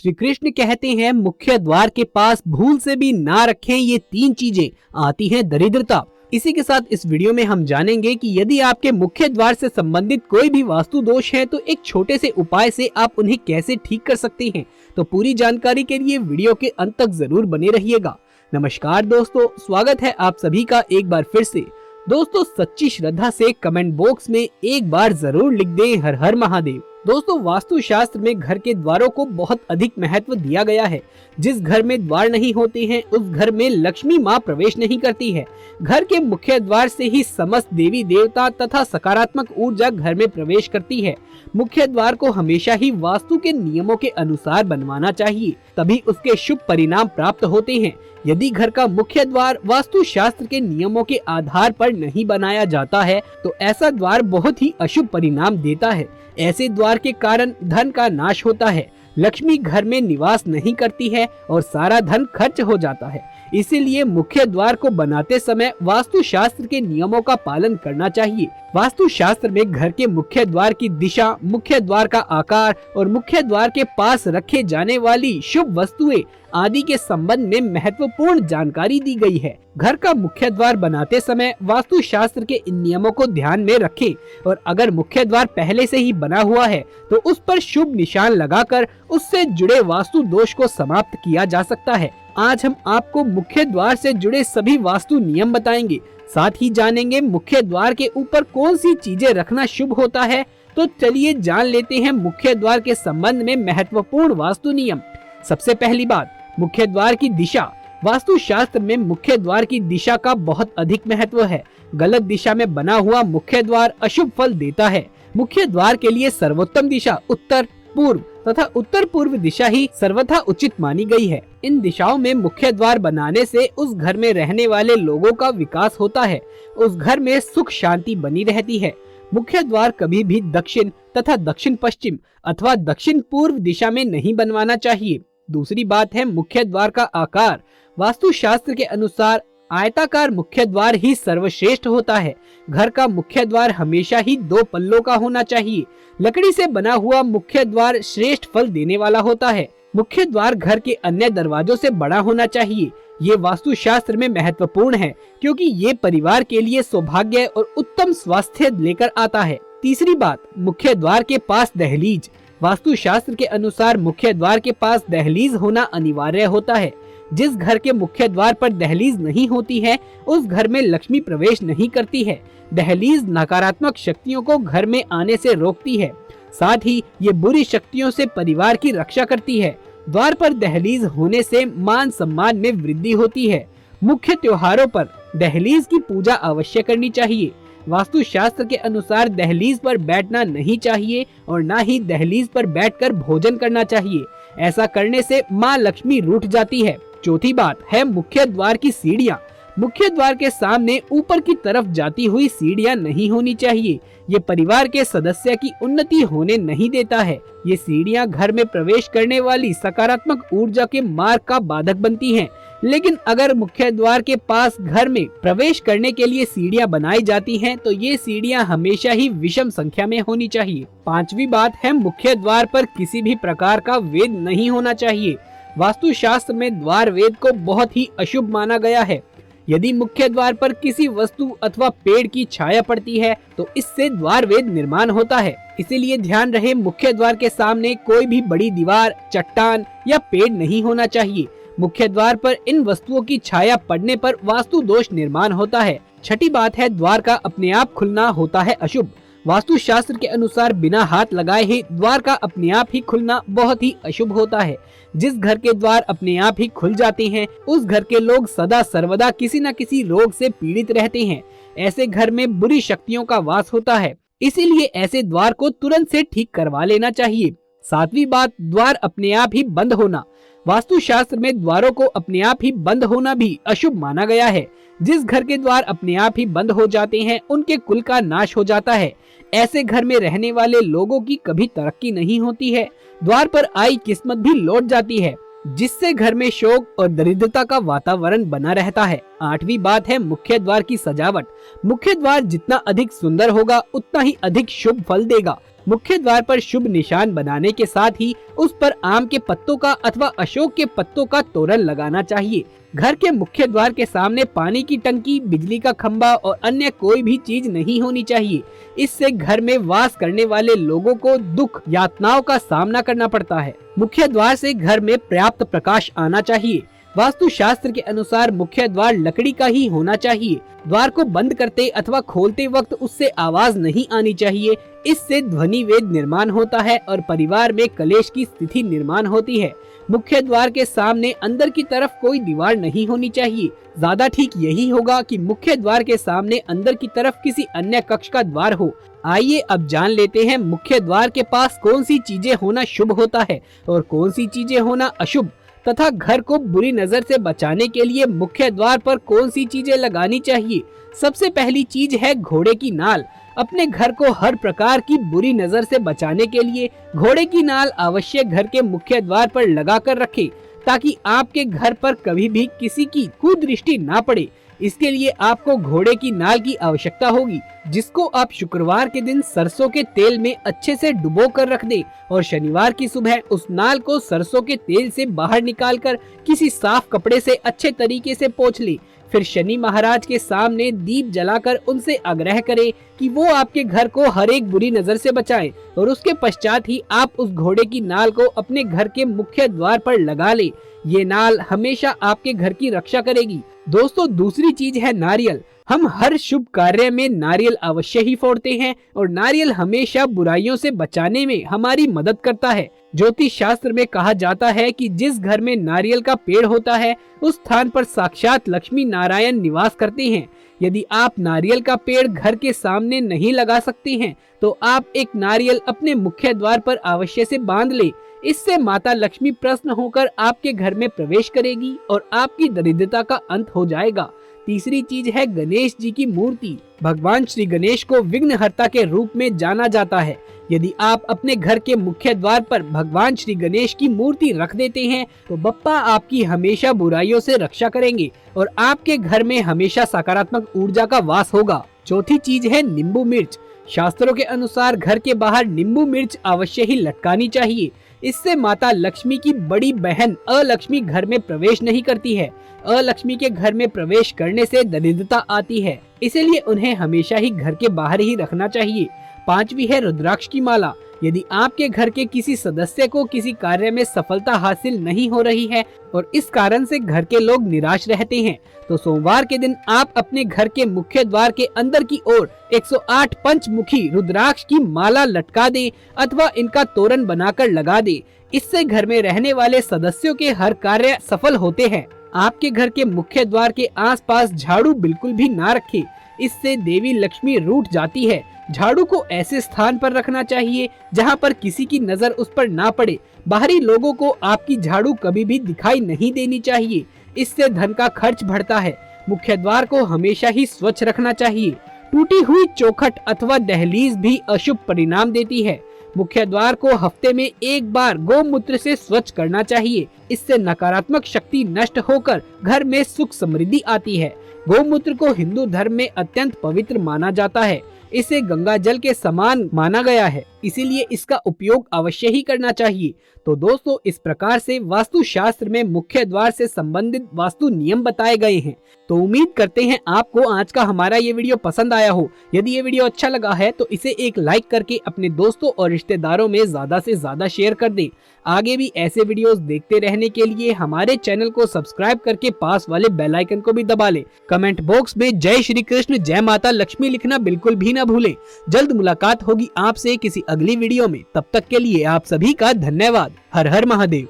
श्री कृष्ण कहते हैं मुख्य द्वार के पास भूल से भी ना रखें ये 3 चीजें, आती है दरिद्रता। इसी के साथ इस वीडियो में हम जानेंगे कि यदि आपके मुख्य द्वार से संबंधित कोई भी वास्तु दोष है तो एक छोटे से उपाय से आप उन्हें कैसे ठीक कर सकते हैं। तो पूरी जानकारी के लिए वीडियो के अंत तक जरूर बने रहिएगा। नमस्कार दोस्तों, स्वागत है आप सभी का एक बार फिर से। दोस्तों, सच्ची श्रद्धा से कमेंट बॉक्स में एक बार जरूर लिख दें हर हर महादेव। दोस्तों, वास्तु शास्त्र में घर के द्वारों को बहुत अधिक महत्व दिया गया है। जिस घर में द्वार नहीं होते हैं उस घर में लक्ष्मी माँ प्रवेश नहीं करती है। घर के मुख्य द्वार से ही समस्त देवी देवता तथा सकारात्मक ऊर्जा घर में प्रवेश करती है। मुख्य द्वार को हमेशा ही वास्तु के नियमों के अनुसार बनवाना चाहिए, तभी उसके शुभ परिणाम प्राप्त होते हैं। यदि घर का मुख्य द्वार वास्तु शास्त्र के नियमों के आधार पर नहीं बनाया जाता है तो ऐसा द्वार बहुत ही अशुभ परिणाम देता है। ऐसे द्वार के कारण धन का नाश होता है, लक्ष्मी घर में निवास नहीं करती है और सारा धन खर्च हो जाता है। इसीलिए मुख्य द्वार को बनाते समय वास्तु शास्त्र के नियमों का पालन करना चाहिए। वास्तु शास्त्र में घर के मुख्य द्वार की दिशा, मुख्य द्वार का आकार और मुख्य द्वार के पास रखे जाने वाली शुभ वस्तुएं आदि के संबंध में महत्वपूर्ण जानकारी दी गई है। घर का मुख्य द्वार बनाते समय वास्तु शास्त्र के इन नियमों को ध्यान में रखें और अगर मुख्य द्वार पहले से ही बना हुआ है तो उस पर शुभ निशान लगाकर उससे जुड़े वास्तु दोष को समाप्त किया जा सकता है। आज हम आपको मुख्य द्वार से जुड़े सभी वास्तु नियम बताएंगे, साथ ही जानेंगे मुख्य द्वार के ऊपर कौन सी चीजें रखना शुभ होता है। तो चलिए जान लेते हैं मुख्य द्वार के संबंध में महत्वपूर्ण वास्तु नियम। सबसे पहली बात, मुख्य द्वार की दिशा। वास्तु शास्त्र में मुख्य द्वार की दिशा का बहुत अधिक महत्व है। गलत दिशा में बना हुआ मुख्य द्वार अशुभ फल देता है। मुख्य द्वार के लिए सर्वोत्तम दिशा उत्तर, पूर्व तथा उत्तर पूर्व दिशा ही सर्वथा उचित मानी गई है। इन दिशाओं में मुख्य द्वार बनाने से उस घर में रहने वाले लोगों का विकास होता है, उस घर में सुख शांति बनी रहती है। मुख्य द्वार कभी भी दक्षिण तथा दक्षिण पश्चिम अथवा दक्षिण पूर्व दिशा में नहीं बनवाना चाहिए। दूसरी बात है मुख्य द्वार का आकार। वास्तु शास्त्र के अनुसार आयताकार मुख्य द्वार ही सर्वश्रेष्ठ होता है। घर का मुख्य द्वार हमेशा ही 2 पल्लों का होना चाहिए। लकड़ी से बना हुआ मुख्य द्वार श्रेष्ठ फल देने वाला होता है। मुख्य द्वार घर के अन्य दरवाजों से बड़ा होना चाहिए। ये वास्तु शास्त्र में महत्वपूर्ण है क्योंकि ये परिवार के लिए सौभाग्य और उत्तम स्वास्थ्य लेकर आता है। तीसरी बात, मुख्य द्वार के पास दहलीज। वास्तु शास्त्र के अनुसार मुख्य द्वार के पास दहलीज होना अनिवार्य होता है। जिस घर के मुख्य द्वार पर दहलीज नहीं होती है उस घर में लक्ष्मी प्रवेश नहीं करती है। दहलीज नकारात्मक शक्तियों को घर में आने से रोकती है, साथ ही ये बुरी शक्तियों से परिवार की रक्षा करती है। द्वार पर दहलीज होने से मान सम्मान में वृद्धि होती है। मुख्य त्योहारों पर दहलीज की पूजा अवश्य करनी चाहिए। वास्तु शास्त्र के अनुसार दहलीज पर बैठना नहीं चाहिए और न ही दहलीज पर बैठकर भोजन करना चाहिए। ऐसा करने से माँ लक्ष्मी रूठ जाती है। चौथी बात है मुख्य द्वार की सीढ़ियाँ। मुख्य द्वार के सामने ऊपर की तरफ जाती हुई सीढ़ियाँ नहीं होनी चाहिए। ये परिवार के सदस्य की उन्नति होने नहीं देता है। ये सीढ़ियाँ घर में प्रवेश करने वाली सकारात्मक ऊर्जा के मार्ग का बाधक बनती हैं। लेकिन अगर मुख्य द्वार के पास घर में प्रवेश करने के लिए सीढ़ियाँ बनाई जाती हैं तो ये सीढ़ियाँ हमेशा ही विषम संख्या में होनी चाहिए। पांचवी बात है मुख्य द्वार पर किसी भी प्रकार का वेद नहीं होना चाहिए। वास्तु शास्त्र में द्वार वेद को बहुत ही अशुभ माना गया है। यदि मुख्य द्वार पर किसी वस्तु अथवा पेड़ की छाया पड़ती है तो इससे द्वार वेद निर्माण होता है। इसीलिए ध्यान रहे मुख्य द्वार के सामने कोई भी बड़ी दीवार, चट्टान या पेड़ नहीं होना चाहिए। मुख्य द्वार पर इन वस्तुओं की छाया पड़ने पर वास्तु दोष निर्माण होता है। छठी बात है द्वार का अपने आप खुलना होता है अशुभ। वास्तु शास्त्र के अनुसार बिना हाथ लगाए ही द्वार का अपने आप ही खुलना बहुत ही अशुभ होता है। जिस घर के द्वार अपने आप ही खुल जाते हैं उस घर के लोग सदा सर्वदा किसी न किसी रोग से पीड़ित रहते हैं। ऐसे घर में बुरी शक्तियों का वास होता है, इसीलिए ऐसे द्वार को तुरंत से ठीक करवा लेना चाहिए। सातवीं बात, द्वार अपने आप ही बंद होना। वास्तु शास्त्र में द्वारों को अपने आप ही बंद होना भी अशुभ माना गया है। जिस घर के द्वार अपने आप ही बंद हो जाते हैं उनके कुल का नाश हो जाता है। ऐसे घर में रहने वाले लोगों की कभी तरक्की नहीं होती है। द्वार पर आई किस्मत भी लौट जाती है, जिससे घर में शोक और दरिद्रता का वातावरण बना रहता है। आठवीं बात है मुख्य द्वार की सजावट। मुख्य द्वार जितना अधिक सुंदर होगा उतना ही अधिक शुभ फल देगा। मुख्य द्वार पर शुभ निशान बनाने के साथ ही उस पर आम के पत्तों का अथवा अशोक के पत्तों का तोरण लगाना चाहिए। घर के मुख्य द्वार के सामने पानी की टंकी, बिजली का खंभा और अन्य कोई भी चीज नहीं होनी चाहिए। इससे घर में वास करने वाले लोगों को दुख यातनाओं का सामना करना पड़ता है। मुख्य द्वार से घर में पर्याप्त प्रकाश आना चाहिए। वास्तु शास्त्र के अनुसार मुख्य द्वार लकड़ी का ही होना चाहिए। द्वार को बंद करते अथवा खोलते वक्त उससे आवाज नहीं आनी चाहिए। इससे ध्वनि वेद निर्माण होता है और परिवार में कलेश की स्थिति निर्माण होती है। मुख्य द्वार के सामने अंदर की तरफ कोई दीवार नहीं होनी चाहिए। ज्यादा ठीक यही होगा कि मुख्य द्वार के सामने अंदर की तरफ किसी अन्य कक्ष का द्वार हो। आइए अब जान लेते हैं मुख्य द्वार के पास कौन सी चीजें होना शुभ होता है और कौन सी चीजें होना अशुभ, तथा घर को बुरी नजर से बचाने के लिए मुख्य द्वार पर कौन सी चीजें लगानी चाहिए। सबसे पहली चीज है घोड़े की नाल। अपने घर को हर प्रकार की बुरी नजर से बचाने के लिए घोड़े की नाल अवश्य घर के मुख्य द्वार पर लगा कर रखें, ताकि आपके घर पर कभी भी किसी की कुदृष्टि ना पड़े। इसके लिए आपको घोड़े की नाल की आवश्यकता होगी, जिसको आप शुक्रवार के दिन सरसों के तेल में अच्छे से डुबो कर रख दें और शनिवार की सुबह उस नाल को सरसों के तेल से बाहर निकालकर किसी साफ कपड़े से अच्छे तरीके से पोंछ लें। फिर शनि महाराज के सामने दीप जलाकर उनसे आग्रह करें कि वो आपके घर को हर एक बुरी नजर से बचाएं और उसके पश्चात ही आप उस घोड़े की नाल को अपने घर के मुख्य द्वार पर लगा ले। ये नाल हमेशा आपके घर की रक्षा करेगी। दोस्तों, दूसरी चीज है नारियल। हम हर शुभ कार्य में नारियल अवश्य ही फोड़ते हैं और नारियल हमेशा बुराइयों से बचाने में हमारी मदद करता है। ज्योतिष शास्त्र में कहा जाता है कि जिस घर में नारियल का पेड़ होता है उस स्थान पर साक्षात लक्ष्मी नारायण निवास करते हैं। यदि आप नारियल का पेड़ घर के सामने नहीं लगा सकते हैं तो आप एक नारियल अपने मुख्य द्वार पर अवश्य से बांध ले। इससे माता लक्ष्मी प्रसन्न होकर आपके घर में प्रवेश करेगी और आपकी दरिद्रता का अंत हो जाएगा। तीसरी चीज है गणेश जी की मूर्ति। भगवान श्री गणेश को विघ्नहर्ता के रूप में जाना जाता है। यदि आप अपने घर के मुख्य द्वार पर भगवान श्री गणेश की मूर्ति रख देते हैं तो बप्पा आपकी हमेशा बुराइयों से रक्षा करेंगे और आपके घर में हमेशा सकारात्मक ऊर्जा का वास होगा। चौथी चीज है नींबू मिर्च। शास्त्रों के अनुसार घर के बाहर नींबू मिर्च अवश्य ही लटकानी चाहिए। इससे माता लक्ष्मी की बड़ी बहन अलक्ष्मी घर में प्रवेश नहीं करती है। अलक्ष्मी के घर में प्रवेश करने से दरिद्रता आती है, इसलिए उन्हें हमेशा ही घर के बाहर ही रखना चाहिए। पांचवी है रुद्राक्ष की माला। यदि आपके घर के किसी सदस्य को किसी कार्य में सफलता हासिल नहीं हो रही है और इस कारण से घर के लोग निराश रहते हैं तो सोमवार के दिन आप अपने घर के मुख्य द्वार के अंदर की ओर 108 पंचमुखी रुद्राक्ष की माला लटका दें अथवा इनका तोरण बनाकर लगा दें। इससे घर में रहने वाले सदस्यों के हर कार्य सफल होते हैं। आपके घर के मुख्य द्वार के आसपास झाड़ू बिल्कुल भी ना रखें, इससे देवी लक्ष्मी रूठ जाती है। झाड़ू को ऐसे स्थान पर रखना चाहिए जहां पर किसी की नजर उस पर ना पड़े। बाहरी लोगों को आपकी झाड़ू कभी भी दिखाई नहीं देनी चाहिए, इससे धन का खर्च बढ़ता है। मुख्य द्वार को हमेशा ही स्वच्छ रखना चाहिए। टूटी हुई चौखट अथवा दहलीज भी अशुभ परिणाम देती है। मुख्य द्वार को हफ्ते में एक बार गौमूत्र से स्वच्छ करना चाहिए। इससे नकारात्मक शक्ति नष्ट होकर घर में सुख समृद्धि आती है। गौमूत्र को हिंदू धर्म में अत्यंत पवित्र माना जाता है। इसे गंगा जल के समान माना गया है, इसीलिए इसका उपयोग अवश्य ही करना चाहिए। तो दोस्तों, इस प्रकार से वास्तु शास्त्र में मुख्य द्वार से संबंधित वास्तु नियम बताए गए हैं। तो उम्मीद करते हैं आपको आज का हमारा ये वीडियो पसंद आया हो। यदि ये वीडियो अच्छा लगा है तो इसे एक लाइक करके अपने दोस्तों और रिश्तेदारों में ज्यादा से ज्यादा शेयर कर दें। आगे भी ऐसे वीडियोस देखते रहने के लिए हमारे चैनल को सब्सक्राइब करके पास वाले बेल आइकन को भी दबा लें। कमेंट बॉक्स में जय श्री कृष्ण, जय माता लक्ष्मी लिखना बिल्कुल भी न भूलें। जल्द मुलाकात होगी आपसे किसी अगली वीडियो में। तब तक के लिए आप सभी का धन्यवाद। हर हर महादेव।